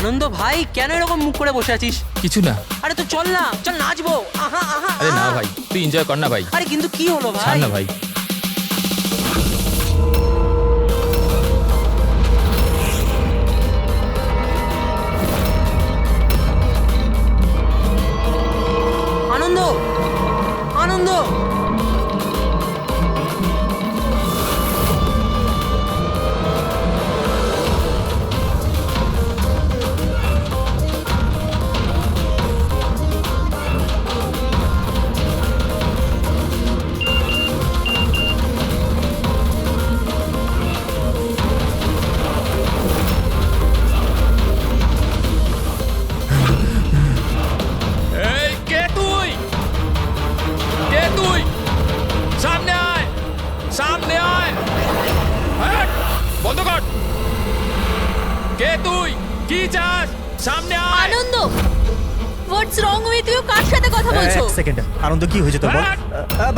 আনন্দ ভাই, কেন এরকম মুখ করে বসে আছিস? কিছু না। আরে তো চল না, চল নাচবো। আহা আহা। আরে না ভাই, তুই এনজয় কর না ভাই। আরে কিন্তু কি হলো ভাই? ছাড় না ভাই। আনন্দ, আনন্দ। এই কে তুই? কে তুই? সামনে আয়, সামনে আয়। হ্যাট, বন্ধ কর। কে তুই? কি চাস? সামনে আয়। আনন্দ, হোয়াটস রং উইথ ইউ? কার সাথে কথা বলছো? এক সেকেন্ড, আনন্দ কি হয়েছে তোর বল? হ্যাঁ।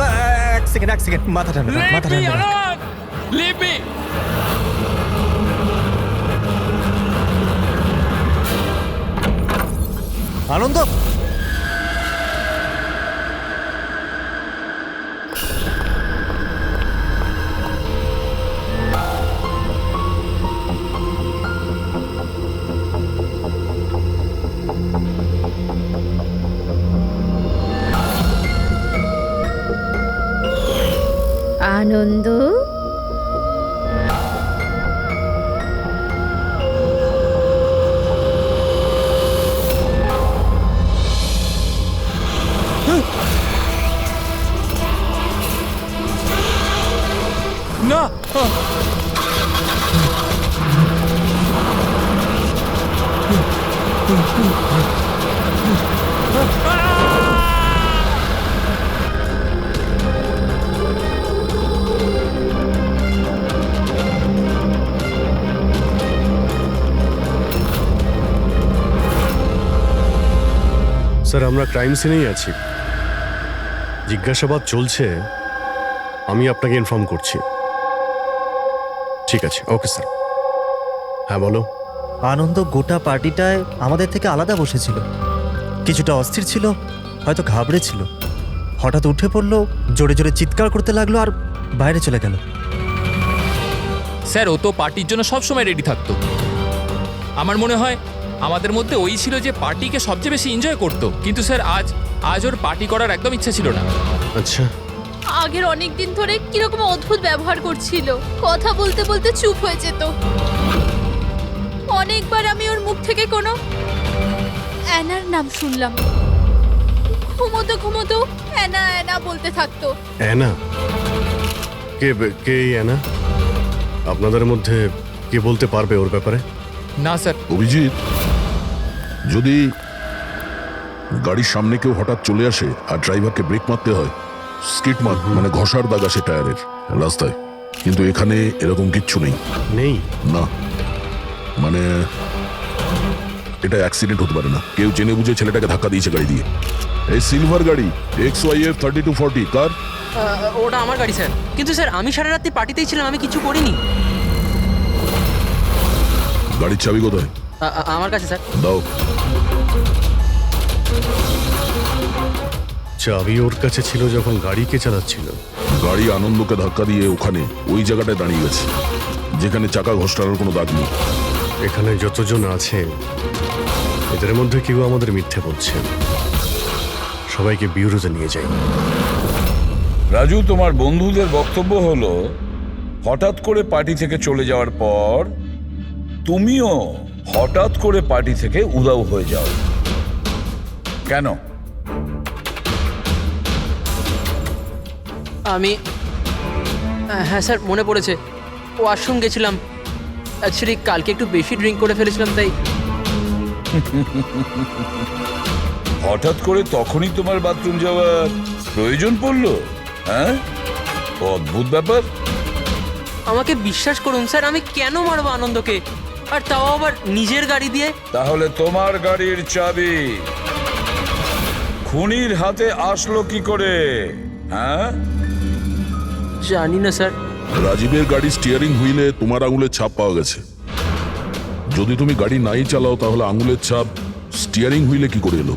এক সেকেন্ড, মাথা ঠান্ডা রাখ, মাথা Leave me ঠান্ডা রাখ। alone! Leave me! আনন্দ, আনন্দ, না। স্যার, আমরা ক্রাইম সিনেই আছি, জিজ্ঞাসাবাদ চলছে। আমি আপনাকে ইনফর্ম করছি। ঠিক আছে, ওকে স্যার। হ্যাঁ বলো। আনন্দ গোটা পার্টিটায় আমাদের থেকে আলাদা বসেছিল, কিছুটা অস্থির ছিল, হয়তো ঘাবড়ে ছিল। হঠাৎ উঠে পড়লো, জোরে জোরে চিৎকার করতে লাগলো আর বাইরে চলে গেল। স্যার, ও তো পার্টির জন্য সবসময় রেডি থাকতো। আমার মনে হয় আমাদের মধ্যে ওই ছিল যে পার্টিকে সবচেয়ে বেশি এনজয় করতো। কিন্তু স্যার আজ ওর পার্টি করার একদম ইচ্ছা ছিল না। আচ্ছা, আগের অনেক দিন ধরে কিরকম অদ্ভুত ব্যবহার করছিল, কথা বলতে বলতে চুপ হয়ে যেত। অনেকবার আমি ওর মুখ থেকে কোনো অ্যানার নাম শুনলাম। ঘুমোতে ঘুমোতেও অ্যানা অ্যানা বলতে থাকতো। অ্যানা? কে কে এই অ্যানা? আপনাদের মধ্যে কে বলতে পারবে ওর ব্যাপারে? না স্যার। অভিজিৎ, যদি গাড়ির সামনে কেউ হঠাৎ চলে আসে আর ড্রাইভারকে ব্রেক মারতে হয়, স্কিট মার্ক মানে ঘষার দাগ আসে টায়ারের রাস্তায়, কিন্তু এখানে এরকম কিচ্ছু নেই। নেই? না, মানে এটা অ্যাক্সিডেন্ট হতে পারে না। কেউ জেনে বুঝে ছেলেটাকে ধাক্কা দিয়েছে গাড়ি দিয়ে। এই সিলভার গাড়ি XYF 3240 কার? ওটা আমার গাড়ি স্যার। কিন্তু স্যার আমি সারা রাত্রি পার্টিতেই ছিলাম, আমি কিছু করিনি। গাড়ির চাবি কোথায়? আমার কাছে স্যার। দাও। চাবি ওর কাছে ছিল যখন গাড়ি কে চালাচ্ছিল? গাড়ি আনন্দকে ধাক্কা দিয়ে ওখানে ওই জায়গাটায় দাঁড়িয়ে গেছে যেখানে চাকা ঘষটানোর কোনো দাগ নেই। এখানে যতজন আছে এদের মধ্যে কেউ আমাদের মিথ্যে বলছে। সবাইকে বিউরোতে নিয়ে যাই। রাজু, তোমার বন্ধুদের বক্তব্য হলো হঠাৎ করে পার্টি থেকে চলে যাওয়ার পর তুমিও হঠাৎ করে পার্টি থেকে উধাও হয়ে যাও। কেন? আমি হ্যাঁ স্যার, মনে পড়েছে। ওয়াশরুম গেছিলাম। অ্যাকচুয়ালি কালকে একটু বেশি ড্রিঙ্ক করে ফেলেছিলাম, তাই। হঠাৎ করে তখনই তোমার বাথরুম যাওয়ার প্রয়োজন পড়লো? হ্যাঁ, অদ্ভুত ব্যাপার। আমাকে বিশ্বাস করুন স্যার, আমি কেন মারবো আনন্দকে, আর তাও আবার নিজের গাড়ি দিয়ে? তাহলে তোমার গাড়ির চাবি খুনির হাতে আসলো কি করে? হ্যাঁ, জানি না স্যার। রাজীবের গাড়ি স্টিয়ারিং হুইলে তোমার আঙুলের ছাপ পাওয়া গেছে। যদি তুমি গাড়ি নাই চালাও তাহলে আঙুলের ছাপ স্টিয়ারিং হুইলে কি করে এলো?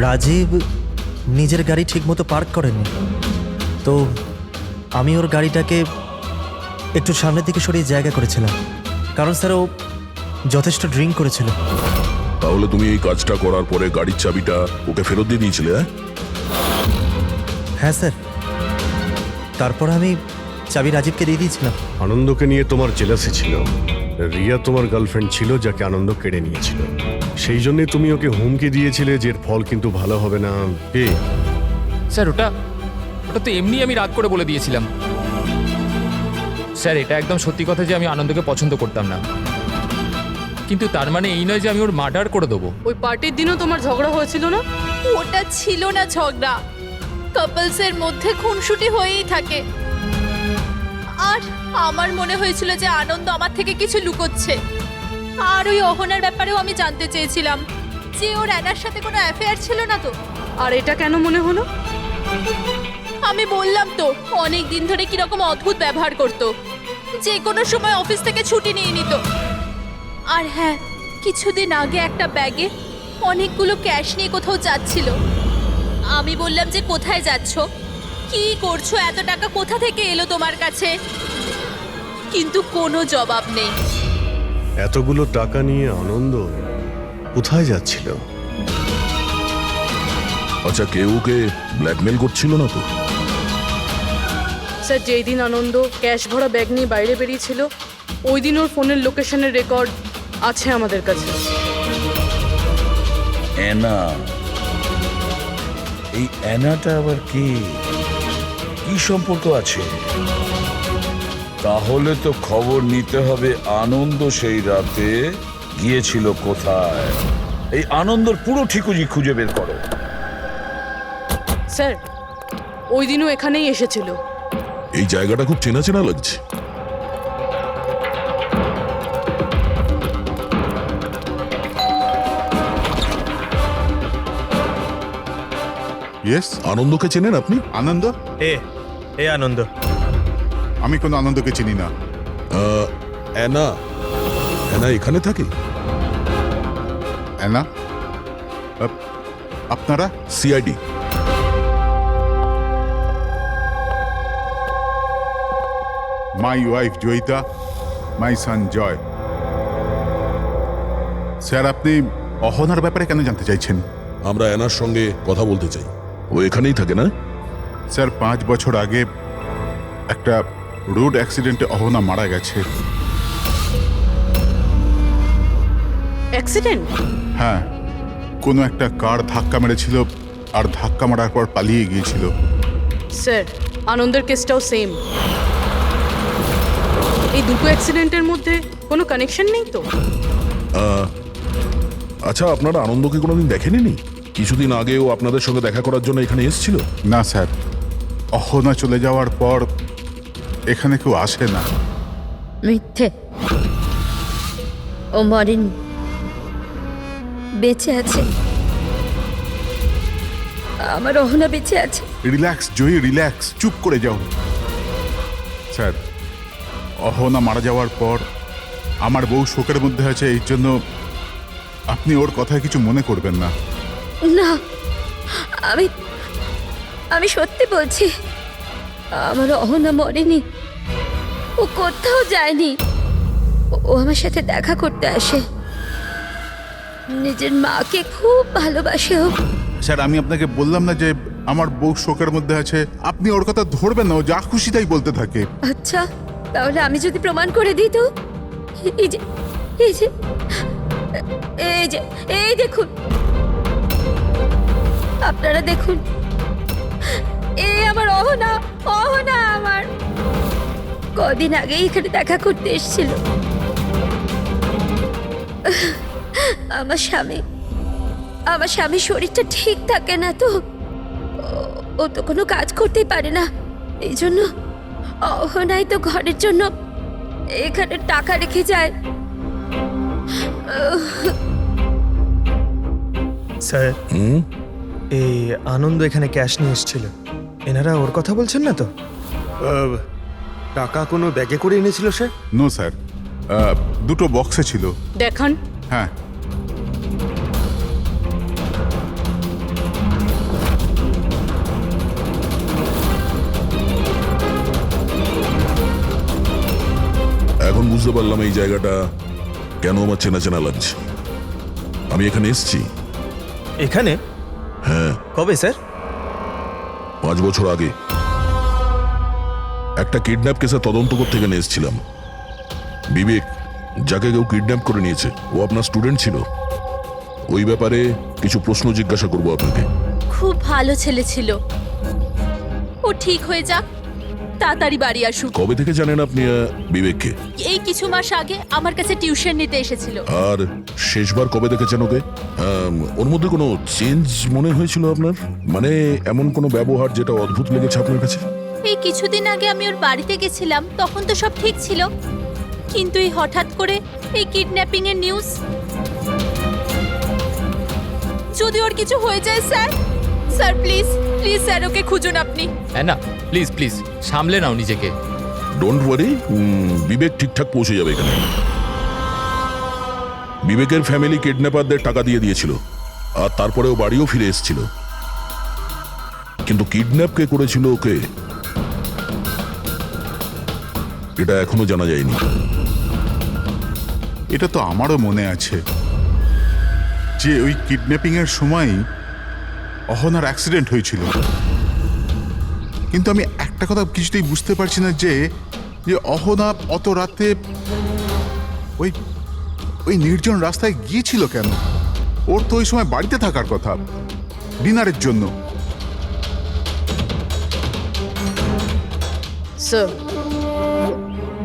রাজীব নিজের গাড়ি ঠিকমতো পার্ক করেনি, তো আমি ওর গাড়িটাকে একটু সামনের দিকে সরিয়ে জায়গা করেছিলাম, কারণ স্যার ও যথেষ্ট ড্রিঙ্ক করেছিল। তাহলে তুমি এই কাজটা করার পরে গাড়ির চাবিটা ওকে ফেরত দিয়ে দিয়েছিলে? হ্যাঁ স্যার, তারপর আমি চাবি রাজীবকে দিয়ে দিয়েছিলাম। আনন্দকে নিয়ে তোমার জেলাসি ছিল। রিয়া তোমার গার্লফ্রেন্ড ছিল যাকে আনন্দ কেড়ে নিয়েছিল, সেই জন্যই তুমি ওকে হুমকি দিয়েছিলে যে এর ফল কিন্তু ভালো হবে না। স্যার ওটা ওটা তো এমনি আমি রাগ করে বলে দিয়েছিলাম। স্যার এটা একদম সত্যি কথা যে আমি আনন্দকে পছন্দ করতাম না, কিন্তু তার মানে এই নয় যে আমি ওর মার্ডার করে দেবো। ওই পার্টির দিনও তোমার ঝগড়া হয়েছিল না? ওটা ছিল না ঝগড়া, কাপলসের মধ্যে খুনসুটি হয়েই থাকে। আর আমার মনে হয়েছিল যে আনন্দ আমার থেকে কিছু লুকোচ্ছে। আর ওই অহনার ব্যাপারেও আমি জানতে চেয়েছিলাম যে ওর অ্যানার সাথে কোনো অ্যাফেয়ার ছিল না তো। আর এটা কেন মনে হলো? আমি বললাম তো, অনেক দিন ধরে কিরকম অদ্ভুত ব্যবহার করতো, যে কোনো সময় অফিস থেকে ছুটি নিয়ে নিত। আর হ্যাঁ, কিছুদিন আগে একটা ব্যাগে অনেকগুলো ক্যাশ নিয়ে কোথাও যাচ্ছিল। আমি বললাম যে কোথায় যাচ্ছ, কি করছো, এত টাকা কোথা থেকে এলো তোমার কাছে? কিন্তু কোনো জবাব নেই। এতগুলো টাকা নিয়ে আনন্দ কোথায় যাচ্ছিল? আচ্ছা, কেউ ওকে ব্ল্যাকমেল করছিল না তো? স্যার, যেই দিন আনন্দ ক্যাশ ভরা ব্যাগ নিয়ে বাইরে বেরিয়েছিল, ওই দিন ওর ফোনের লোকেশনের রেকর্ড আছে আমাদের কাছে। অ্যানা, এই অ্যানাটা আবার কি সম্পর্ক আছে? তাহলে তো খবর নিতে হবে আনন্দ সেই রাতে গিয়েছিল কোথায়। এই আনন্দর পুরো ঠিকুজি খুঁজে বের করো। স্যার, ওই দিনও এখানেই এসেছিল। এই জায়গাটা খুব চেনা চেনা লাগছে। ইয়েস, আনন্দকে চেনেন আপনি? আনন্দ? এ আনন্দ। আমি কোনো আনন্দকে চিনি না। অ্যানা অ্যানা এখানে থাকে? অ্যানা? আপনারা? CID. My wife Jayita, my son Joy. Sir, আপনি অহনার ব্যাপারে কেন জানতে চাইছেন? আমরা অ্যানার সঙ্গে কথা বলতে চাই। ও এখানেই থাকে না? স্যার, 5 বছর আগে একটা রোড অ্যাক্সিডেন্টে অহনা মারা গেছে। অ্যাক্সিডেন্ট? হ্যাঁ, কোনো একটা কার ধাক্কা মেরেছিল আর ধাক্কা মারার পর পালিয়ে গিয়েছিল। স্যার, আনন্দের কেসটাও সেম। এই দুটো অ্যাক্সিডেন্টের মধ্যে কোনো কানেকশন নেই তো? আচ্ছা, আপনারা আনন্দকে কোনোদিন দেখেননি? কিছুদিন আগেও আপনাদের সঙ্গে দেখা করার জন্য এখানে এসেছিল? না স্যার, অহনা চলে যাওয়ার পর এখানে কেউ আসে না। মিথ্যে, ও মরেনি, বেঁচে আছে। আমার অহনা বেঁচে আছে। রিল্যাক্স জয়ী, রিল্যাক্স, চুপ করে যাও। স্যার, অহনা মারা যাওয়ার পর আমার বউ শোকের মধ্যে আছে, এই জন্য আপনি ওর কথায় কিছু মনে করবেন না। না, আমি আমি সত্যি বলছি, আমার অহনা মরেনি, ও কোথাও যায়নি। ও আমার সাথে দেখা করতে আসে, নিজের মাকে খুব ভালোবাসে ও। স্যার, আমি আপনাকে বললাম না যে আমার বউ শোকের মধ্যে আছে? আপনি ওর কথা ধরবেন না, ও যা খুশি তাই বলতে থাকে। আচ্ছা, তাহলে আমি যদি প্রমাণ করে দিই তো? এই যে এই যে এই যে এই দেখুন, আপনারা দেখুন, এই আমার অহনা, অহনা আমার কদিন আগে এখানে দেখা করতে এসেছিল। আমার স্বামীর শরীরটা ঠিক থাকে না তো, ও তো কোনো কাজ করতেই পারে না, এই জন্য অহনাই তো ঘরের জন্য এখানে টাকা রেখে যায়। স্যার, এই আনন্দ এখানে ক্যাশ নিয়ে এসেছিল, এনারা ওর কথা বলছেন না তো? টাকা কোনো ব্যাগে করে এনেছিল সে? নো স্যার, দুটো বক্সে ছিল। দেখান। হ্যাঁ, এখন বুঝতে পারলাম এই জায়গাটা কেন আমার চেনা চেনা লাগছে। আমি এখানে এসেছি এখানে? হ্যাঁ, কবে স্যার? 5 বছর আগে একটা কিডন্যাপ কেসে তদন্ত করতে এখানে এসেছিলাম। বিবেক, যাকে কেউ কিডন্যাপ করে নিয়েছে, ও আপনার স্টুডেন্ট ছিল। ওই ব্যাপারে কিছু প্রশ্ন জিজ্ঞাসা করবো আপনাকে। খুব ভালো ছেলে ছিল। ও ঠিক হয়ে যাক, তাড়াতাড়ি বাড়ি আসুক। কবে থেকে জানেন আপনি বিবেককে? এই কিছু মাস আগে আমার কাছে টিউশন নিতে এসেছিল। আর শেষবার কবে দেখেছেন ওকে? ওর মধ্যে কোনো চেঞ্জ মনে হয়েছিল আপনার? মানে এমন কোনো ব্যবহার যেটা অদ্ভুত লেগেছে আপনার কাছে? এই কিছুদিন আগে আমি ওর বাড়িতে গেছিলাম, তখন তো সব ঠিক ছিল, কিন্তু এই হঠাৎ করে এই কিডন্যাপিং এর নিউজ। যদি ওর কিছু হয়ে যায় sir, sir please please sir okay খুঁজুন আপনি। হ্যাঁ না, প্লিজ প্লিজ সামলে নাও নিজেকে। ডোন্ট ওয়ারি, বিবেক ঠিকঠাক পৌঁছে যাবে এখানে। বিবেকের ফ্যামিলি কিডন্যাপারদের টাকা দিয়ে দিয়েছিল, আর তারপরেও বাড়িও ফিরে এসেছিল। কিন্তু কিডন্যাপ কে করেছিল ওকে, এটা এখনো জানা যায়নি। এটা তো আমারও মনে আছে যে ওই কিডন্যাপিং এর সময় অহনার অ্যাক্সিডেন্ট হয়েছিল। কিন্তু আমি একটা কথা কিছুতেই বুঝতে পারছি না যে অহনা অত রাতে ওই ওই নির্জন রাস্তায় গিয়েছিল কেন? ওর তো ওই সময় বাড়িতে থাকার কথা, ডিনারের জন্য। স্যার,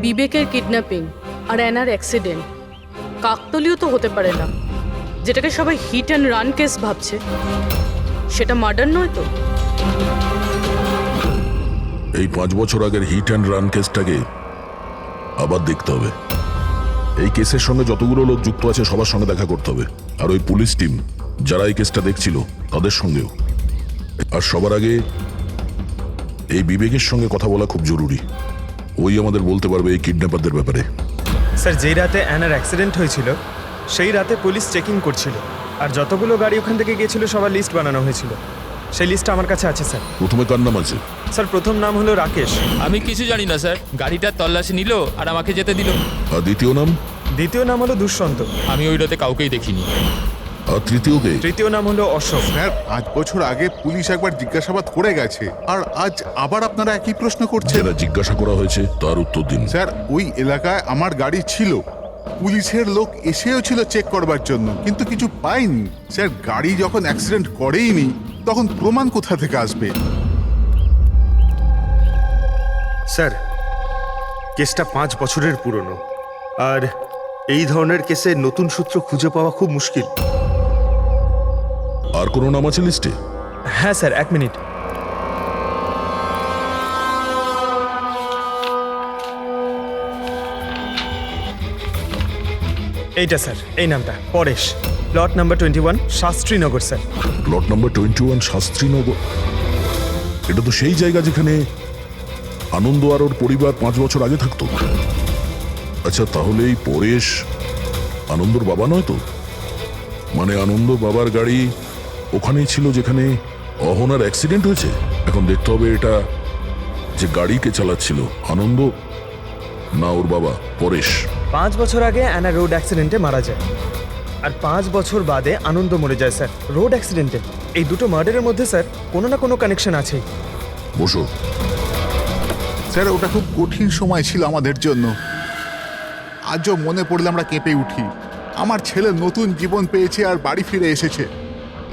বিবেকের কিডন্যাপিং আর অ্যানার অ্যাক্সিডেন্ট কাকতালীয় তো হতে পারে না। যেটাকে সবাই হিট অ্যান্ড রান কেস ভাবছে, সেটা মার্ডার নয় তো? এই 5 বছর আগের হিট অ্যান্ড রান কেসটাকে আবার দেখতে হবে। এই কেসের সঙ্গে যতগুলো লোক যুক্ত আছে সবার সঙ্গে দেখা করতে হবে, আর ওই পুলিশ টিম যারা এই কেসটা দেখছিল তাদের সঙ্গেও। আর সবার আগে এই বিবেকের সঙ্গে কথা বলা খুব জরুরি। ওই আমাদের বলতে পারবে এই কিডন্যাপারদের ব্যাপারে। স্যার, যেই রাতে অ্যানার অ্যাক্সিডেন্ট হয়েছিল সেই রাতে পুলিশ চেকিং করছিল, আর যতগুলো গাড়ি ওখান থেকে গিয়েছিল সবার লিস্ট বানানো হয়েছিল। সেই লিস্টটা আমার কাছে আছে স্যার। প্রথমে কার নাম আছে? স্যার, প্রথম নাম হলো রাকেশ। আমি কিছু জানি না স্যার, গাড়িটার তল্লাশি নিল আর আমাকে যেতে দিল। আর দ্বিতীয় নাম? দ্বিতীয় নাম হলো দুষ্যন্ত। আমি ওই রাতে কাউকেই দেখিনি। আর তৃতীয় কে? তৃতীয় নাম হলো অশোক। স্যার, 5 বছর আগে পুলিশ একবার জিজ্ঞাসাবাদ করে গেছে, আর আজ আবার আপনারা একই প্রশ্ন করছেন। যারা জিজ্ঞাসা করা হয়েছে তার উত্তর দিন। স্যার, ওই এলাকায় আমার গাড়ি ছিল, পুলিশের লোক এসেও ছিল চেক করবার জন্য, কিন্তু কিছু পাইনি। স্যার, গাড়ি যখন অ্যাক্সিডেন্ট করেইনি তখন প্রমাণ কোথা থেকে আসবে? স্যার, কেসটা 5 বছরের পুরনো, আর এই ধরনের কেসে নতুন সূত্র খুঁজে পাওয়া খুব মুশকিল। আর কোনো নাম আছে লিস্টে? হ্যাঁ স্যার, 1 মিনিট। এইটা স্যার, এই নামটা Paresh, plot number 21, Shastrinagar sir. Plot number 21, Shastrinagar. এটা তো সেই জায়গা যেখানে আনন্দ আর ওর পরিবার 5 বছর আগে থাকতো। আচ্ছা, তাহলে এই পরেশ আনন্দর বাবা নয় তো? মানে আনন্দ বাবার গাড়ি ওখানেই ছিল যেখানে অহনার অ্যাক্সিডেন্ট হয়েছে। এখন দেখতে হবে এটা যে গাড়ি কে চালাচ্ছিল, আনন্দ না ওর বাবা পরেশ। 5 বছর আগে অ্যানা রোড অ্যাক্সিডেন্টে মারা যায়, আর 5 বছর বাদে আনন্দ মরে যায় স্যার রোড অ্যাক্সিডেন্টে। এই দুটো মার্ডারের মধ্যে স্যার কোনো না কোনো কানেকশন আছেই। বসো। স্যার, ওটা খুব কঠিন সময় ছিল আমাদের জন্য। আজও মনে পড়লে আমরা কেঁপে উঠি। আমার ছেলে নতুন জীবন পেয়েছে আর বাড়ি ফিরে এসেছে,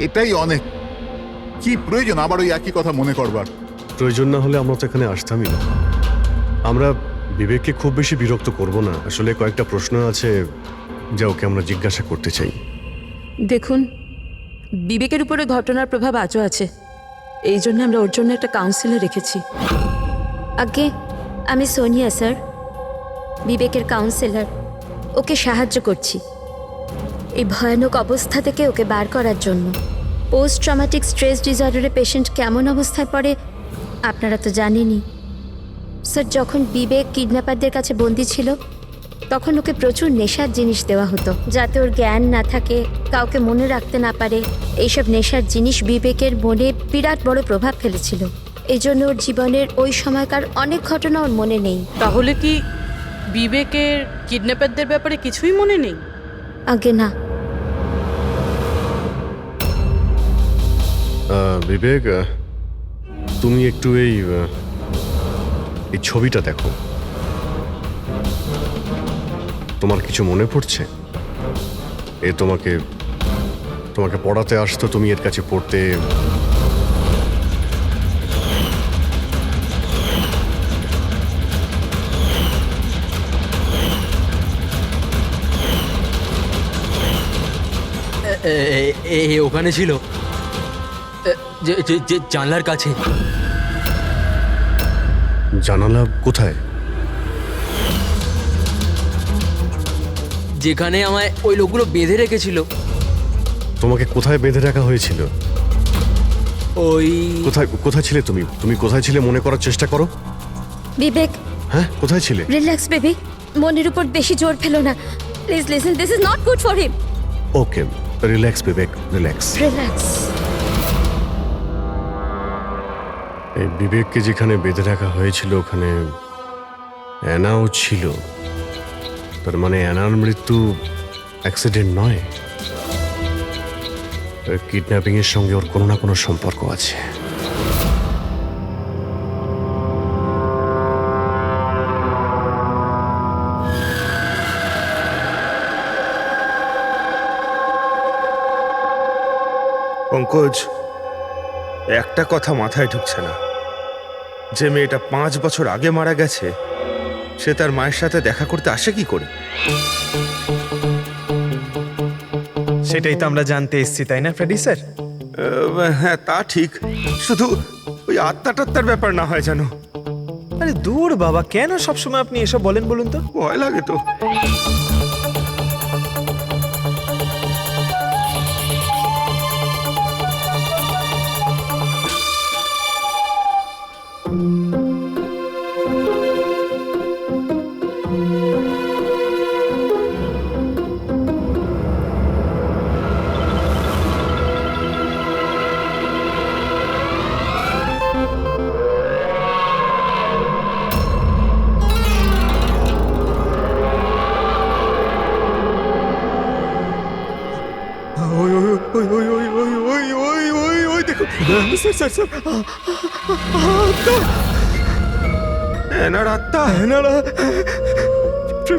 এটাই অনেক। কি প্রয়োজন আবার ওই একই কথা মনে করবার? প্রয়োজন না হলে আমরা তো এখানে আসতামই না। আমরা বিবেককে খুব বেশি বিরক্ত করব না। আসলে কয়েকটা প্রশ্ন আছে যা ওকে আমরা জিজ্ঞাসা করতে চাই। দেখুন, বিবেকের উপরে ঘটনার প্রভাব আজও আছে, এই জন্য আমরা ওর জন্য একটা কাউন্সিলর রেখেছি। আগে আমি সোনিয়া স্যার, বিবেকের কাউন্সিলর। ওকে সাহায্য করছি এই ভয়ানক অবস্থা থেকে ওকে বার করার জন্য। পোস্ট ট্রমাটিক স্ট্রেস ডিসঅর্ডারের পেশেন্ট কেমন অবস্থায় পড়ে আপনারা তো জানেনই। স্যার, যখন বিবেক কিডন্যাপারদের কাছে বন্দী ছিল, তখন ওকে প্রচুর নেশার জিনিস দেওয়া হতো যাতে ওর জ্ঞান না থাকে, কাউকে মনে রাখতে না পারে। এইসব নেশার জিনিস বিবেকের মনে বিরাট বড় প্রভাব ফেলেছিল। এই জন্য ওর জীবনের ওই সময়কার অনেক ঘটনা ওর মনে নেই। তাহলে কি বিবেকের কিডন্যাপারদের ব্যাপারে কিছুই মনে নেই? আগে না। বিবেক, তুমি একটু এই ছবিটা দেখো। তোমার কিছু মনে পড়ছে? এ তোমাকে পড়াতে আসতো, তুমি এর কাছে পড়তে। ওখানে ছিল, যে জানলার কাছে। জানালা কোথায়? যেখানে আমায় ওই লোকগুলো বেঁধে রেখেছিল। তোমাকে কোথায় বেঁধে রাখা হয়েছিল? ওই কোথায় ছিলে তুমি? তুমি কোথায় ছিলে মনে করার চেষ্টা করো। বিবেক, হ্যাঁ, কোথায় ছিলে? রিল্যাক্স বেবি, মনের উপর বেশি জোর ফেলো না। Please listen, this is not good for him. Okay, relax Bibek, relax. Relax. এই বিবেককে যেখানে বেঁধে রাখা হয়েছিল ওখানে অ্যানাও ছিল। তার মানে অ্যানার মৃত্যু অ্যাক্সিডেন্ট নয়, কিডন্যাপিং এর সঙ্গে ওর কোনো না কোনো সম্পর্ক আছে। পঙ্কজ, একটা কথা মাথায় ঢুকছে না, যে মেয়েটা 5 বছর আগে মারা গেছে সে তার মায়ের সাথে দেখা করতে আসে কি করে? সেটাই তো আমরা জানতে এসেছি, তাই না ফ্রেডি স্যার? হ্যাঁ, তা ঠিক, শুধু ওই আত্মাটাত্মার ব্যাপার না হয় যেন। আরে দূর বাবা, কেন সবসময় আপনি এসব বলেন বলুন তো? ভয় লাগে তো।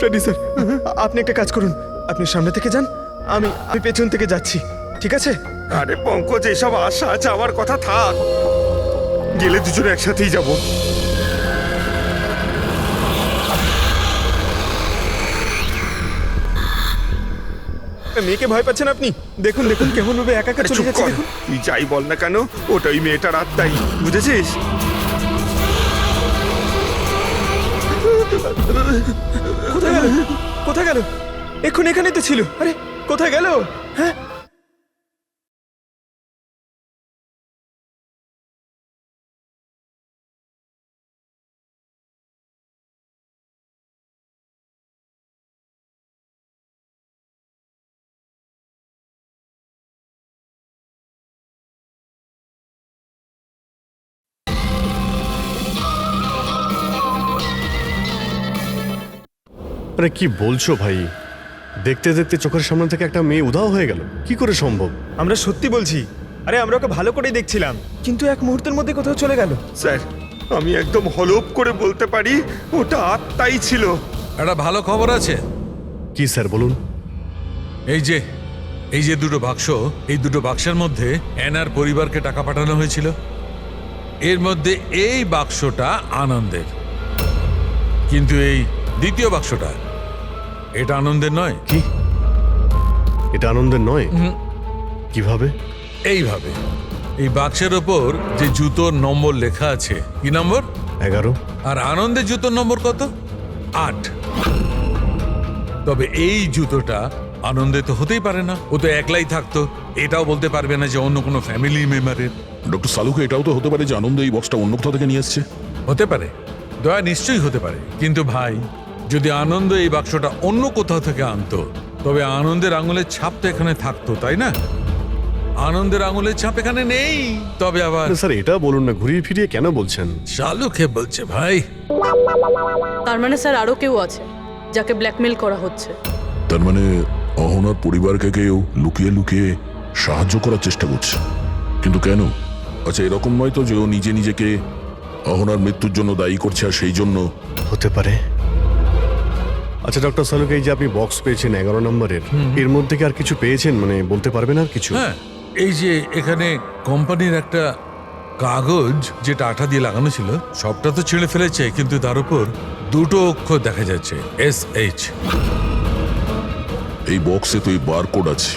ফ্রেডি স্যার, আপনি একটা কাজ করুন, আপনি সামনে থেকে যান, আমি পেছন থেকে যাচ্ছি, ঠিক আছে? আরে পঙ্কজ, এসব আশা যাওয়ার কথা থাক, গেলে দুজনে একসাথেই যাব। মেয়েকে ভয় পাচ্ছেন আপনি? দেখুন দেখুন কেমন ভাবে একা একা চলে যাচ্ছে। দেখুন, তুই যাই বল না কেন, ওটা ওই মেয়েটার আত্মাই, বুঝেছিস? কোথায় গেল? কোথায় গেল? এক্ষুনি এখানেই তো ছিল। আরে কোথায় গেল? হ্যাঁ, আরে কি বলছো ভাই? দেখতে দেখতে চোখের সামনে থেকে একটা মেয়ে উধাও হয়ে গেল, কি করে সম্ভব? আমরা সত্যি বলছি। আরে আমরা ওকে ভালো করেই দেখছিলাম, কিন্তু এক মুহূর্তের মধ্যে কোথাও চলে গেল। স্যার, আমি একদম হলপ করে বলতে পারি ওটা আত্মাই ছিল। একটা ভালো খবর আছে। কি স্যার বলুন? এই যে দুটো বাক্স, এই দুটো বাক্সের মধ্যে অ্যানার পরিবারকে টাকা পাঠানো হয়েছিল। এর মধ্যে এই বাক্সটা আনন্দের, কিন্তু এই দ্বিতীয় বাক্সটা এটা আনন্দের নয়। কি? এটা আনন্দের নয়? কিভাবে? এইভাবে, এই বাক্সের ওপর যে জুতোর নম্বর লেখা আছে, কি নম্বর? 11। আর আনন্দের জুতোর নম্বর কত? 8। তবে এই জুতোটা আনন্দে তো হতেই পারে না, ও তো একলাই থাকতো, এটাও বলতে পারবে না যে অন্য কোনো ফ্যামিলি মেম্বারের। ডক্টর সালুকে এটাও তো হতে পারে যে আনন্দ এই বক্সটা অন্য কোথাও থেকে নিয়ে এসছে। হতে পারে, দয়া নিশ্চয়ই হতে পারে, কিন্তু ভাই যদি আনন্দ এই বাক্সটা অন্য কোথাও থেকে আনতো তবে আনন্দের আঙুলের ছাপ তো এখানে থাকতো, তাই না? আনন্দের আঙুলের ছাপ এখানে নেই। তবে আবার স্যার এটা বলুন না, ঘুরিয়ে ফিরিয়ে কেন বলছেন? চালু খেয়ে বলছে ভাই। তার মানে স্যার আরও কেউ আছে যাকে ব্ল্যাকমেল করা হচ্ছে। তার মানে অহনার পরিবারকে কেউ লুকিয়ে লুকিয়ে সাহায্য করার চেষ্টা করছে, কিন্তু কেন? আচ্ছা, এরকম নয় তো যে ও নিজে নিজেকে অহনার মৃত্যুর জন্য দায়ী করছে আর সেই জন্য? হতে পারে। আচ্ছা ডক্টর সালুক, এই যে আপনি বক্স পেয়েছেন 11 নম্বরের, এর মধ্যে কি আর কিছু পেয়েছেন? মানে বলতে পারবেন আর কিছু? হ্যাঁ, এই যে এখানে কোম্পানির একটা কাগজ যেটা আঠা দিয়ে লাগানো ছিল, সবটা তো ছিঁড়ে ফেলেছে, কিন্তু তার উপর দুটো অক্ষর দেখা যাচ্ছে, SH। এই বক্সে তো এই বারকোড আছে,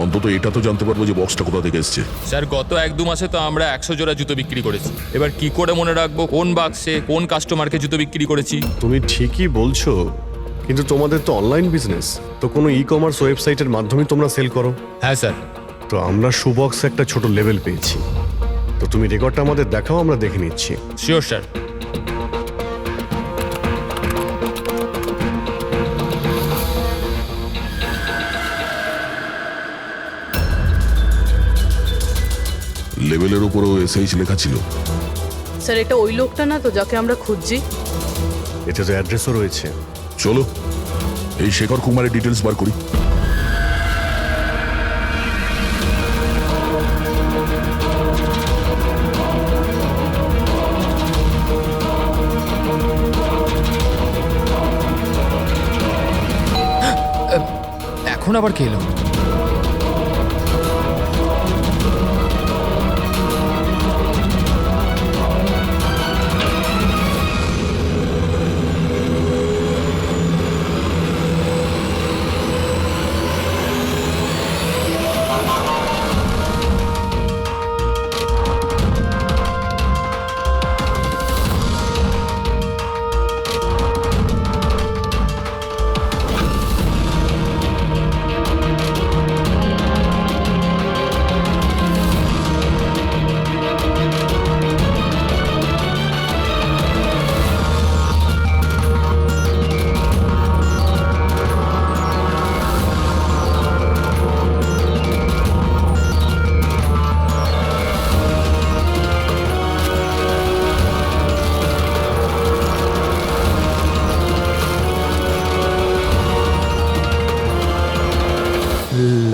অন্তত এটা তো জানতে পারবো যে বক্সটা কোথা থেকে এসছে। স্যার গত 1-2 মাসে তো আমরা 100 জোড়া জুতো বিক্রি করেছি। এবার কি করে মনে রাখবো কোন বাক্সে কোন কাস্টমারকে জুতো বিক্রি করেছি? তুমি ঠিকই বলছো, কিন্তু তোমাদের তো অনলাইন বিজনেস, তো কোনো ই কমার্স ওয়েবসাইটের মাধ্যমে তোমরা সেল করো। হ্যাঁ স্যার। তো আমরা শুবক্সে একটা ছোট লেভেল পেয়েছি, তো তুমি রেকর্ডটা আমাদের দেখাও, আমরা দেখে নিচ্ছি। Sure sir. লেভেলের উপরও SH লেখা ছিল। স্যার এটা ওই লোকটা না তো যাকে আমরা খুঁজছি? এতে তো অ্যাড্রেসও রয়েছে। চলো এই শেখর কুমারের ডিটেলস বার করি। এখন আবার কে এলো?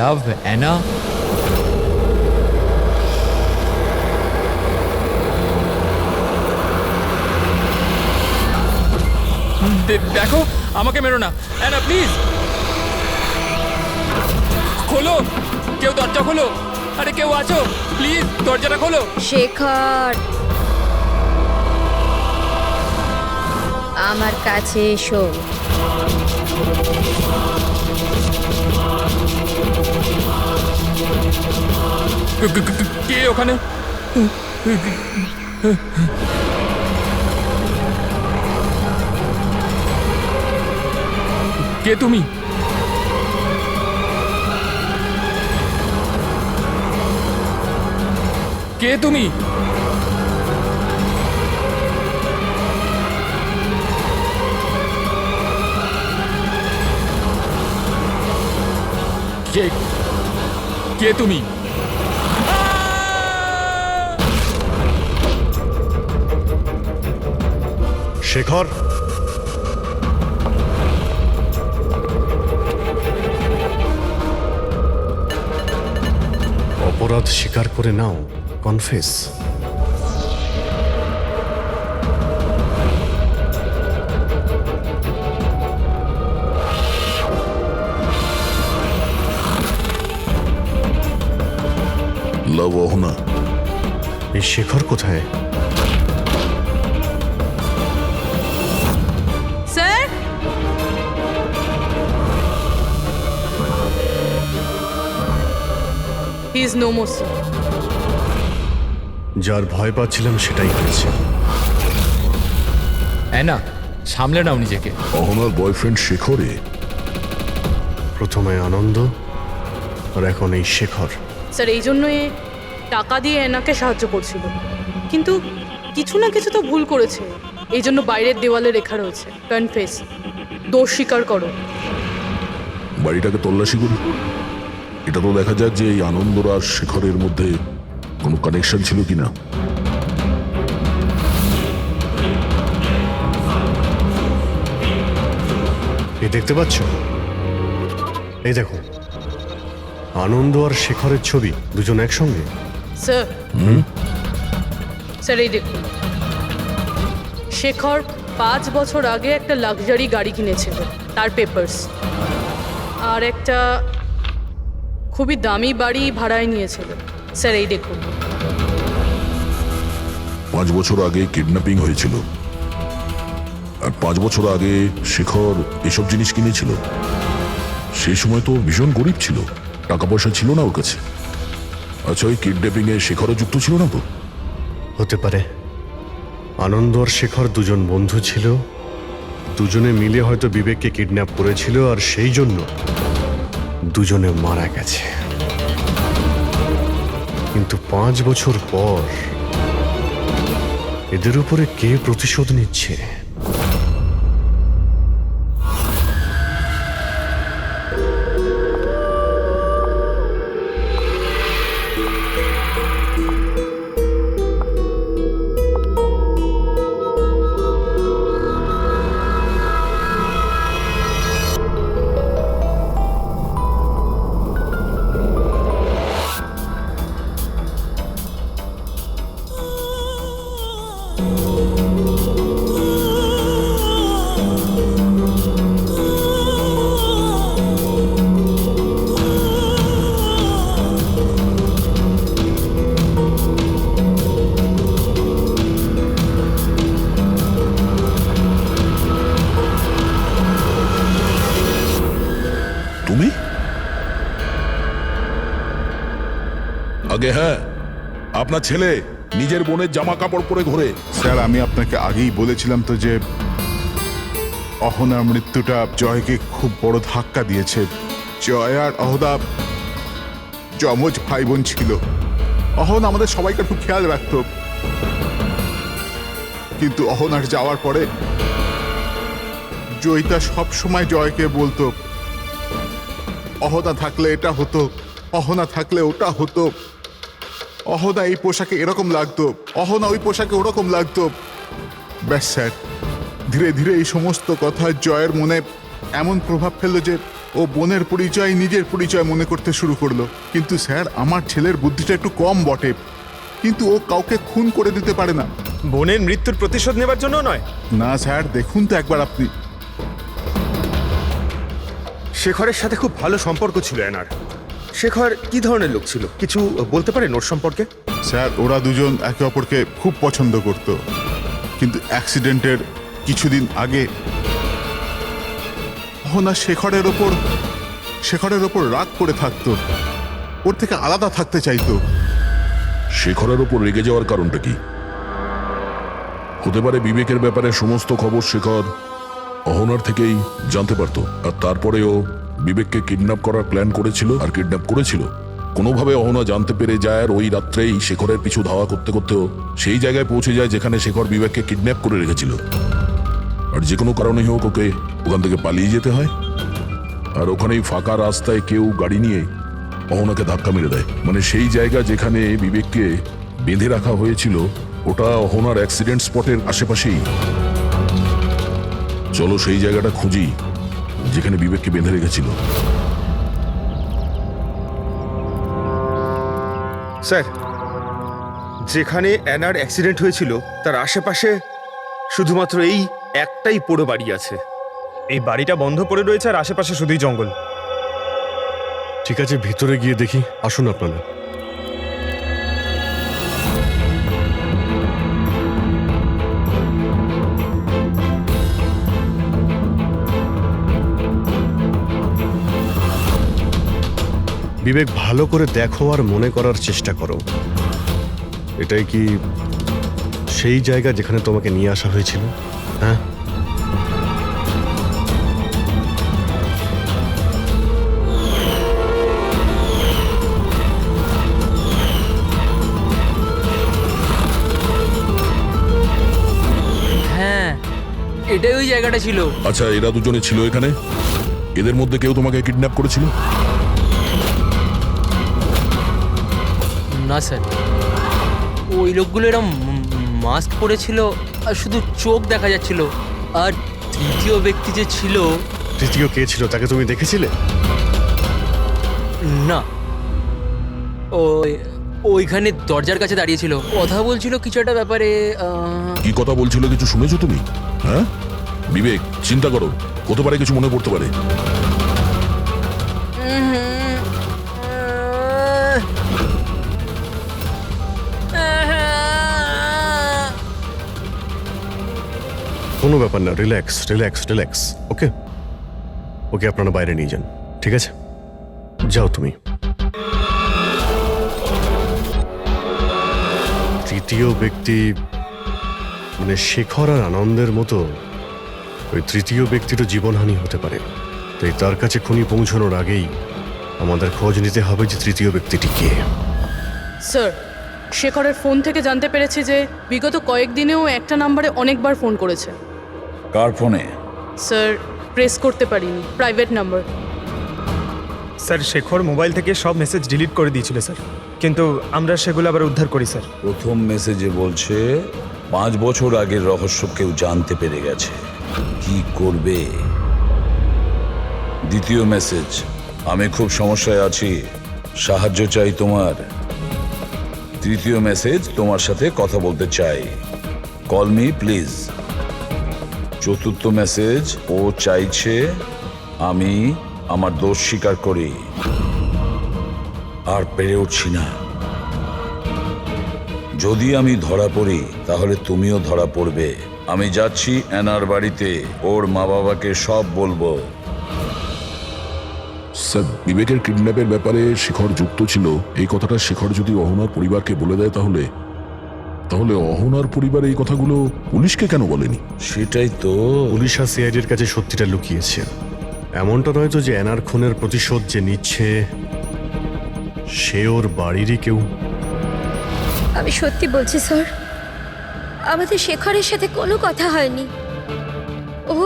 Love Anna? দেখো, আমাকে মেরো না অ্যানা, প্লিজ খোলো, কেউ দরজা খোলো। আরে কেউ আছো? প্লিজ দরজাটা খোলো। শেখর, আমার কাছে এসো। কে ওখানে? কে তুমি? কে তুমি? কে তুমি? শেখর, অপরাধ স্বীকার করে নাও, কনফেস। লাভ অহনা, এই শেখর কোথায়? Sir he is no more sir. যার ভয় পাচ্ছিলাম সেটাই হয়েছে। অ্যানা, সামলে নাও নিজেকে। অহনার বয়ফ্রেন্ড শেখরে? প্রথমে আনন্দ, আর এখন এই শেখর। স্যার এই জন্য এ টাকা দিয়ে এনাকে সাহায্য করছিল, কিন্তু কিছু না কিছু তো ভুল করেছে। এই জন্য বাইরের দেওয়ালে লেখা রয়েছে কনফেস, দোষ স্বীকার করো। বাড়িটাকে তল্লাশি করি। এটা তো দেখা যাক যে এই আনন্দ আর শেখরের মধ্যে কোনো কানেকশন ছিল কিনা। এই দেখতে পাচ্ছ, এই দেখো আনন্দ আর শেখরের ছবি, দুজন একসঙ্গে। স্যার, স্যার এই দেখুন, শেখর 5 বছর আগে একটা লাক্সারি গাড়ি কিনেছিল, তার পেপারস, আর একটা খুবই দামি বাড়ি ভাড়ায় নিয়েছিল। স্যার এই দেখুন। 5 বছর আগে কিডন্যাপিং হয়েছিল, আর 5 বছর আগে শেখর এসব জিনিস কিনেছিল। সেই সময় তো ভীষণ গরিব ছিল, টাকা পয়সা ছিল না ওর কাছে। আচ্ছা, ওই কিডন্যাপিং এ শেখরও যুক্ত ছিল না তো? হতে পারে। আনন্দ আর শেখর দুজন বন্ধু ছিল, দুজনে মিলে হয়তো বিবেককে কিডন্যাপ করেছিল, আর সেই জন্য দুজনে মারা গেছে। কিন্তু 5 বছর পর এদের উপরে কে প্রতিশোধ নিচ্ছে? তুমি? আগে হ্যাঁ, আপনার ছেলে নিজের বোনের জামা কাপড় পরে ঘোরে। স্যার, আমি আপনাকে আগেই বলেছিলাম তো যে অহনার মৃত্যুটা জয়কে খুব বড় ধাক্কা দিয়েছে। জয় আর অহনা যমজ ভাই বোন ছিল। অহন আমাদের সবাইকে খুব খেয়াল রাখত, কিন্তু অহনার যাওয়ার পরে জয়িতা সব সময় জয়কে বলতো, অহনা থাকলে এটা হতো, অহনা থাকলে ওটা হতো, অহনা এই পোশাকে এরকম লাগতো, অহনা ওই পোশাকে ওরকম লাগতো। ব্যাস স্যার, ধীরে ধীরে এই সমস্ত কথা জয়ের মনে এমন প্রভাব ফেললো যে ও বোনের পরিচয় নিজের পরিচয় মনে করতে শুরু করলো। কিন্তু স্যার, আমার ছেলের বুদ্ধিটা একটু কম বটে, কিন্তু ও কাউকে খুন করে দিতে পারে না। বোনের মৃত্যুর প্রতিশোধ নেবার জন্য নয়। না স্যার, দেখুন তো একবার আপনি। শেখরের সাথে খুব ভালো সম্পর্ক ছিল এনার। শেখর কি ধরনের লোক ছিল, কিছু বলতে পারেন ওর সম্পর্কে? স্যার, ওরা দুজন একে অপরকে খুব পছন্দ করত, কিন্তু অ্যাক্সিডেন্টের কিছুদিন আগে অহনা শেখরের ওপর রাগ করে থাকতো, ওর থেকে আলাদা থাকতে চাইতো। শেখরের ওপর রেগে যাওয়ার কারণটা কি? হতে পারে বিবেকের ব্যাপারে সমস্ত খবর শেখর অহনার থেকেই জানতে পারতো, আর তারপরেও বিবেককে কিডন্যাপ করার প্ল্যান করেছিল আর কিডন্যাপ করেছিল। কোনোভাবে অহনা জানতে পেরে যায়, আর ওই রাত্রেই শেখরের পিছু ধাওয়া করতে করতেও সেই জায়গায় পৌঁছে যায় যেখানে শেখর বিবেককে কিডন্যাপ করে রেখেছিল। আর যে কোনো কারণেই হোক ওকে ওখান থেকে পালিয়ে যেতে হয়, আর ওখানেই ফাঁকা রাস্তায় কেউ গাড়ি নিয়ে অহনাকে ধাক্কা মেরে দেয়। মানে সেই জায়গা যেখানে বিবেককে বেঁধে রাখা হয়েছিল ওটা অহনার অ্যাক্সিডেন্ট স্পটের আশেপাশেই। চলো সেই জায়গাটা খুঁজি যেখানে বিবেককে বেঁধে রেখেছিল। স্যার, যেখানে অ্যানার অ্যাক্সিডেন্ট হয়েছিল তার আশেপাশে শুধুমাত্র এই একটাই পোড়ো বাড়ি আছে। এই বাড়িটা বন্ধ পড়ে রয়েছে আর আশেপাশে শুধুই জঙ্গল। ঠিক আছে, ভিতরে গিয়ে দেখি। আসুন আপনারা। বিবেক, ভালো করে দেখো আর মনে করার চেষ্টা করো, এটাই কি সেই জায়গা যেখানে তোমাকে নিয়ে আসা হয়েছিল? হ্যাঁ, হ্যাঁ এটাই ওই জায়গাটা ছিল। আচ্ছা, এরা দুজনে ছিল এখানে? এদের মধ্যে কেউ তোমাকে কিডন্যাপ করেছিল? না স্যার, ওই লোকগুলো এরম মাস্ক পরেছিল আর শুধু চোখ দেখা যাচ্ছিল। আর তৃতীয় ব্যক্তি যে ছিল, তৃতীয় কে ছিল তাকে তুমি দেখেছিলে? না, ওইখানে দরজার কাছে দাঁড়িয়ে ছিল, কথা বলছিল কিছু একটা ব্যাপারে। কি কথা বলছিল কিছু শুনেছো তুমি? হ্যাঁ বিবেক, চিন্তা করো, হতে পারে কিছু মনে পড়তে পারে। কোনো ব্যাপার না, রিল্যাক্স রিল্যাক্স রিল্যাক্স। ওকে ওকে, আপনারা বাইরে নিয়ে যান, ঠিক আছে? যাও তুমি। তৃতীয় ব্যক্তি মানে শেখর আর আনন্দের মতো ওই তৃতীয় ব্যক্তিরও জীবনহানি হতে পারে। তাই তার কাছে খুনি পৌঁছানোর আগেই আমাদের খোঁজ নিতে হবে যে তৃতীয় ব্যক্তিটি কে। স্যার, শেখরের ফোন থেকে জানতে পেরেছি যে বিগত কয়েকদিনেও একটা নাম্বারে অনেকবার ফোন করেছে। কার ফোনে? স্যার, প্রেস করতে পারিনি, private number. Sir, Shekhar mobile থেকে সব মেসেজ ডিলিট করে দিয়েছিল স্যার, কিন্তু আমরা সেগুলো আবার উদ্ধার করি স্যার। প্রথম মেসেজে বলছে 5 বছর আগের রহস্য কেউ জানতে পেরে গেছে, কি করবে? দ্বিতীয় মেসেজ, আমি খুব সমস্যায় আছি, সাহায্য চাই তোমার। তৃতীয় মেসেজ, তোমার সাথে কথা বলতে চাই, কল মি প্লিজ। চতুর্থ মেসেজ, ও চাইছে আমি আমার দোষ স্বীকার করি, আর পেরে উঠছি না। যদি আমি ধরা পড়ি তাহলে তুমিও ধরা পড়বে। আমি যাচ্ছি অ্যানার বাড়িতে, ওর মা বাবাকে সব বলবো। স্যার, বিবেকের কিডন্যাপের ব্যাপারে শেখর যুক্ত ছিল, এই কথাটা শেখর যদি অহনার পরিবারকে বলে দেয় তাহলে তাহলে অহনার পরিবার এই কথাগুলো পুলিশকে কেন বলেনি? সেটাই তো। পুলিশ আর সিআইডির কাছে সত্যিটা লুকিয়েছে। এমনটা নয় তো যে অ্যানার খুনের প্রতিশোধ যে নিচ্ছে সে ওর বাড়িরই কেউ। আমি সত্যি বলছি স্যার, আমাদের শেখরের সাথে কোনো কথা হয়নি। ও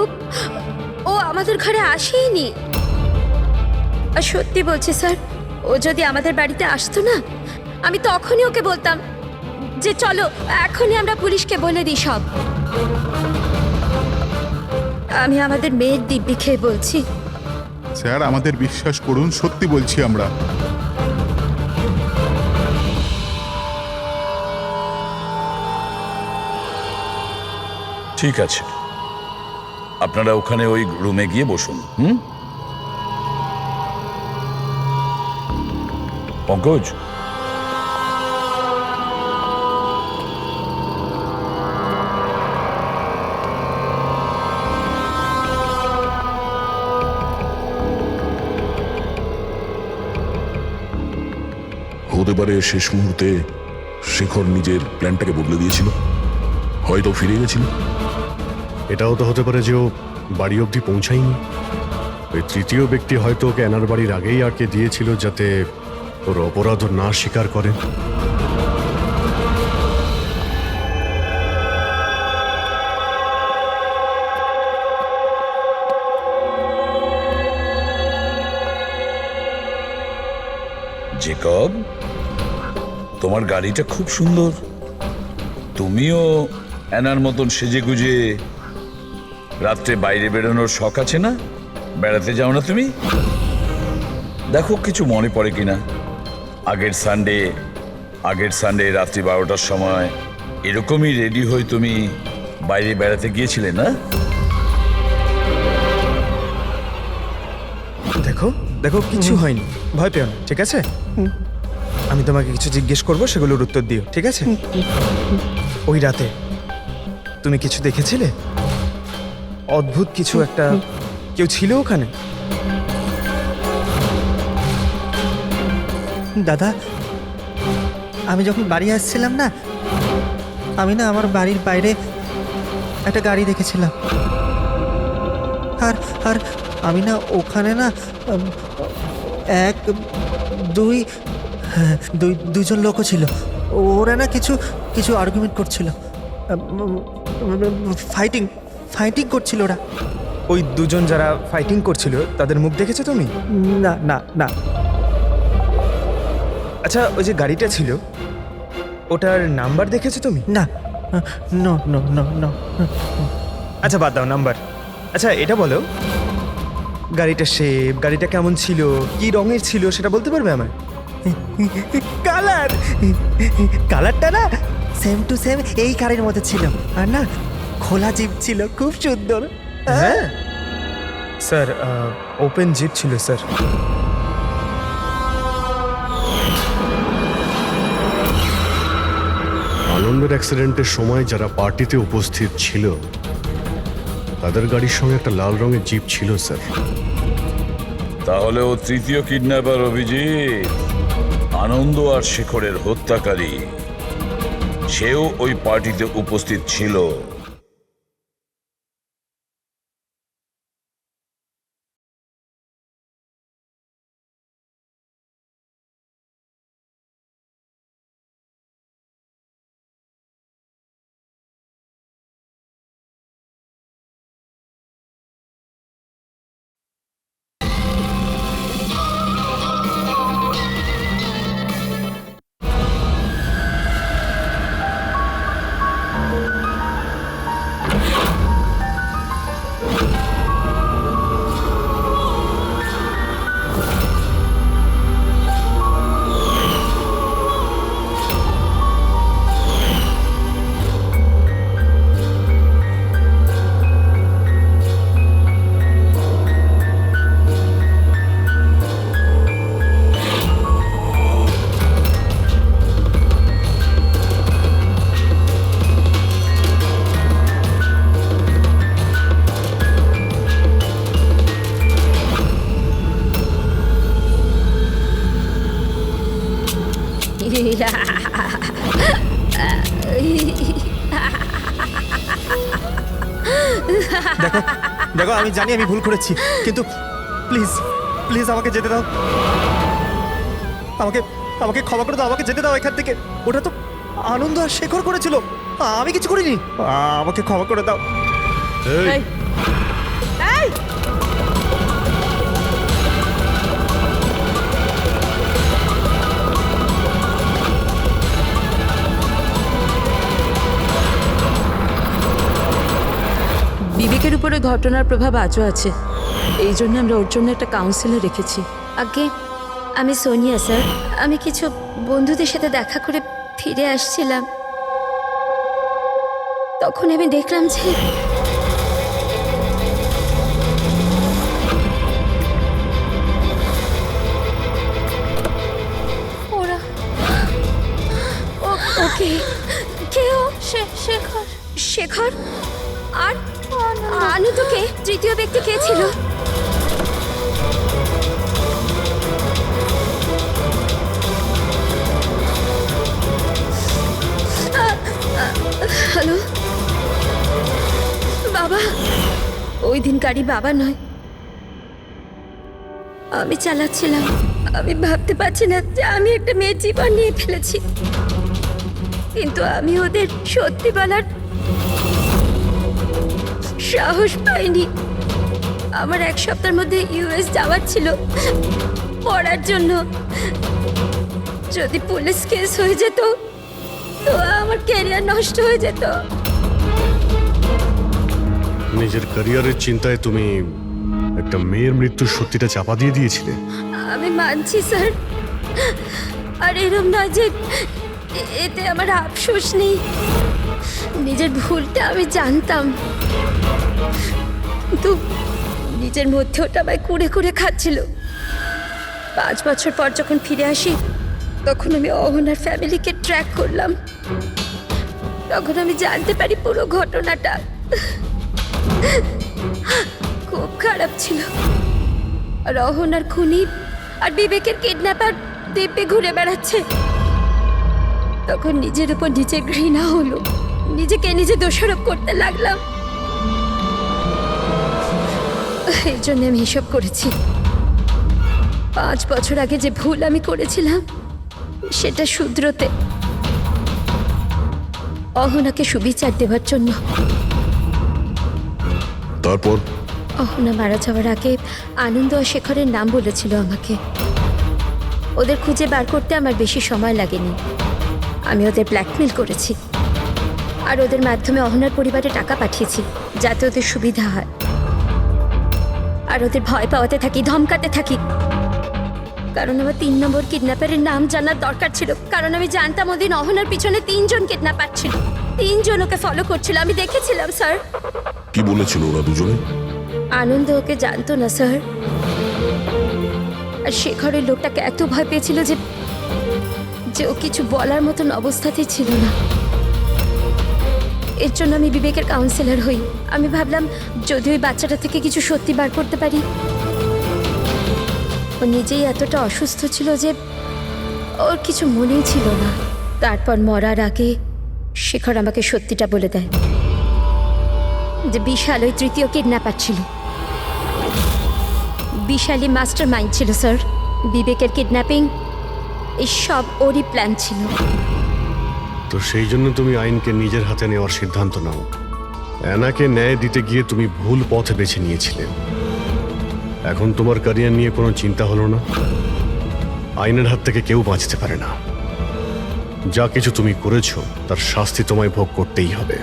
ও আমাদের ঘরে আসেইনি। আর সত্যি বলছি স্যার, ও যদি আমাদের বাড়িতে আসতো না, আমি তখনই ওকে বলতাম যে চলো এখনই আমরা পুলিশকে বলে দিই সব। আমি আমাদের মেয়ের দিব্যি খেয়ে বলছি। স্যার, আমাদের বিশ্বাস করুন, সত্যি বলছি আমরা। ঠিক আছে, আপনারা ওখানে ওই রুমে গিয়ে বসুন। পঙ্কজ, হতে পারে শেষ মুহূর্তে শেখর নিজের প্ল্যানটাকে বদলে দিয়েছিল, হয়তো ফিরে গেছিল। এটাও তো হতে পারে যে ও বাড়ি অবধি পৌঁছায়নি। ওই তৃতীয় ব্যক্তি হয়তো ওকে অ্যানার বাড়ির আগেই আটকে দিয়েছিল যাতে ওর অপরাধ না স্বীকার করে। জেকব, তোমার গাড়িটা খুব সুন্দর। তুমিও অ্যানার মতন সেজে গুজে রাত্রে বাইরে বেরোনোর শখ আছে না? বেড়াতে যাও না তুমি? দেখো কিছু মনে পড়ে কিনা। আগের সানডে রাত্রি 12টার সময় এরকমই রেডি হয়ে তুমি বাইরে বেড়াতে গিয়েছিলে না? দেখো দেখো, কিছু হয়নি, ভয় পেও না, ঠিক আছে? আমি তোমাকে কিছু জিজ্ঞেস করবো, সেগুলোর উত্তর দিও, ঠিক আছে? ওই রাতে তুমি কিছু দেখেছিলে? অদ্ভুত কিছু একটা, কেউ ছিল ওখানে? দাদা, আমি যখন বাড়ি আসছিলাম না, আমি না আমার বাড়ির বাইরে একটা গাড়ি দেখেছিলাম। আর আর আমি না ওখানে না দুইজন লোকও ছিল। ওরা না কিছু আর্গুমেন্ট করছিল, ফাইটিং করছিল ওরা। ওই দুজন যারা ফাইটিং করছিল তাদের মুখ দেখেছো তুমি? না না না। আচ্ছা, ওই যে গাড়িটা ছিল ওটার নাম্বার দেখেছো তুমি? না, নো নো নো নো। আচ্ছা বাদ দাও নাম্বার। আচ্ছা এটা বলো, গাড়িটা শেপ, গাড়িটা কেমন ছিল, কি রঙের ছিল সেটা বলতে পারবে আমায়? কালার, কালারটা না সেম টু সেম এই কারের মধ্যে ছিল। আর না খোলা জিপ ছিল, খুব সুন্দর। হ্যাঁ স্যার, ওপেন জিপ ছিল স্যার। আনন্দের অ্যাক্সিডেন্টের সময় যারা পার্টিতে উপস্থিত ছিল তাদের গাড়ির সঙ্গে একটা লাল রঙের জিপ ছিল স্যার। তাহলে ও তৃতীয় কিডন্যাপার অভিজিৎ, আনন্দ আর শেখরের হত্যাকারী। সেও ওই পার্টিতে উপস্থিত ছিল। দেখো দেখো, আমি জানি আমি ভুল করেছি, কিন্তু প্লিজ প্লিজ আমাকে যেতে দাও। আমাকে আমাকে ক্ষমা করে দাও, আমাকে যেতে দাও এখান থেকে। ওটা তো আনন্দ আর শেখর করেছিল, আমি কিছু করিনি। আমাকে ক্ষমা করে দাও। এই, এই, বিবেকের উপরে ঘটনার প্রভাব আজও আছে, এই জন্য আমরা ওর জন্য একটা কাউন্সিলর রেখেছি। আগে আমি সোনিয়া স্যার, আমি কিছু বন্ধুদের সাথে দেখা করে ফিরে আসছিলাম, তখন আমি দেখলাম যে ওরা ওকে কেউ শেখর শেখর আর আনন্দকে তৃতীয় ব্যক্তি কে ছিল? হ্যালো বাবা, ওই দিন গাড়ি বাবা নয়, আমি চালাচ্ছিলাম। আমি ভাবতে পারছি না যে আমি একটা মেয়ের জীবন নিয়ে ফেলেছি, কিন্তু আমি ওদের সত্যি বলার সাহস পাইনি। আমার এক সপ্তাহের মধ্যে ইউএস যাওয়ার ছিল পড়ার জন্য। যদি পুলিশ কেস হয়ে যেত তো আমার ক্যারিয়ার নষ্ট হয়ে যেত। নিজের ক্যারিয়ারের চিন্তায় তুমি একটা মেয়ের মৃত্যুর সত্যিটা চাপা দিয়ে দিয়েছিলে। আমি মানছি স্যার, আর এরম নয় যে এতে আমার আফসোস নেই। নিজের ভুলটা আমি জানতাম, কিন্তু নিজের মধ্যে ওটা আমায় কুড়ে কুড়ে খাচ্ছিল। 5 বছর পর যখন ফিরে আসি তখন আমি অহনার ফ্যামিলিকে ট্র্যাক করলাম। তখন আমি জানতে পারি পুরো ঘটনাটা। খুব খারাপ ছিল। আর অহনার খুনি আর বিবেকের কিডন্যাপার দিব্যে ঘুরে বেড়াচ্ছে। তখন নিজের উপর নিজে ঘৃণা হলো, নিজেকে নিজে দোষারোপ করতে লাগলাম। এই জন্য আমি এসব করেছি। 5 বছর আগে যে ভুল আমি করেছিলাম সেটা শুধরোতে, অহনাকে সুবিচার দেওয়ার জন্য। তারপর অহনা মারা যাওয়ার আগে আনন্দ আর শেখরের নাম বলেছিল আমাকে। ওদের খুঁজে বার করতে আমার বেশি সময় লাগেনি। আমি ওদের ব্ল্যাকমেল করেছি আর ওদের মাধ্যমে অহনার পরিবারে টাকা পাঠিয়েছি যাতে ওদের সুবিধা হয়। আর ওদের ভয় পাওয়াতে থাকি, ধমকাতে থাকি, কারণ আমার 3 নম্বর কিডন্যাপারের নাম জানার দরকার ছিল। কারণ আমি জানতাম ওদিন অহনার পিছনে 3 জন কিডন্যাপার ছিল, 3 জন ওকে ফলো করছিল। আমি দেখেছিলাম স্যার। কি বলেছিল ওরা দুজনে? আনন্দ ওকে জানতো না স্যার, আর শেখরের লোকটাকে এত ভয় পেয়েছিল যে ও কিছু বলার মতন অবস্থাতেই ছিল না। এর জন্য আমি বিবেকের কাউন্সিলর হই। আমি ভাবলাম যদি ওই বাচ্চাটা থেকে কিছু সত্যি বার করতে পারি। ও নিজেই এতটা অসুস্থ ছিল যে ওর কিছু মনেই ছিল না। তারপর মরার আগে শেখর আমাকে সত্যিটা বলে দেয় যে বিশাল ওই 3য় কিডন্যাপার ছিল। বিশালই মাস্টার মাইন্ড ছিল স্যার। বিবেকের কিডন্যাপিং এই সব ওরই প্ল্যান ছিল। তো সেই জন্য তুমি আইনকে নিজের হাতে নেওয়ার সিদ্ধান্ত নাও। অ্যানাকে ন্যায় দিতে গিয়ে তুমি ভুল পথে বেছে নিয়েছিলে। এখন তোমার ক্যারিয়ার নিয়ে কোনো চিন্তা হলো না। আইনের হাত থেকে কেউ বাঁচতে পারে না। যা কিছু তুমি করেছো তার শাস্তি তোমায় ভোগ করতেই হবে।